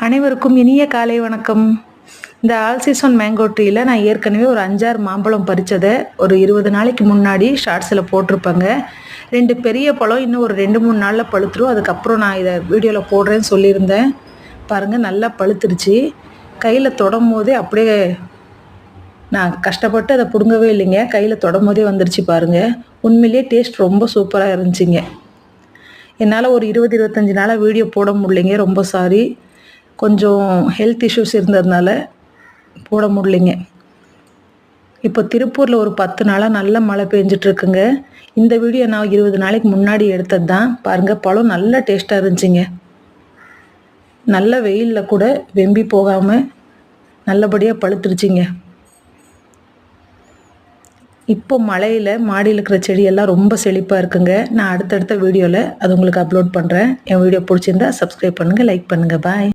அனைவருக்கும் இனிய காலை வணக்கம். இந்த ஆல் சீசன் மேங்கோ ட்ரீயில் நான் ஏற்கனவே ஒரு 5-6 மாம்பழம் பறித்ததை ஒரு 20 நாளைக்கு முன்னாடி ஷார்ட்ஸில் போட்டிருப்பேங்க. 2 பெரிய பழம் இன்னும் ஒரு 2-3 நாளில் பழுத்துரும். அதுக்கப்புறம் நான் இதை வீடியோவில் போடுறேன்னு சொல்லியிருந்தேன். பாருங்கள், நல்லா பழுத்துருச்சு. கையில் தொடும் போதே அப்படியே நான் கஷ்டப்பட்டு அதை பிடுங்கவே இல்லைங்க. கையில் தொடும் போதே வந்துருச்சு பாருங்கள். உண்மையிலேயே டேஸ்ட் ரொம்ப சூப்பராக இருந்துச்சுங்க. என்னால் ஒரு 20-25 நாளாக வீடியோ போட முடியலைங்க, ரொம்ப சாரி. கொஞ்சம் ஹெல்த் இஷ்யூஸ் இருந்ததுனால போட முடியலைங்க. இப்போ திருப்பூரில் ஒரு 10 நாளாக நல்ல மழை பெஞ்சிட்ருக்குங்க. இந்த வீடியோ நான் 20 நாளைக்கு முன்னாடி எடுத்தது தான். பாருங்கள், பழம் நல்ல டேஸ்ட்டாக இருந்துச்சுங்க. நல்ல வெயிலில் கூட வெம்பி போகாமல் நல்லபடியாக பழுத்துருச்சிங்க. இப்போ மழையில் மாடியில் இருக்கிற செடியெல்லாம் ரொம்ப செழிப்பாக இருக்குங்க. நான் அடுத்தடுத்த வீடியோவில் அது உங்களுக்கு அப்லோட் பண்ணுறேன். என் வீடியோ பிடிச்சிருந்தா சப்ஸ்கிரைப் பண்ணுங்கள், லைக் பண்ணுங்கள். பாய்.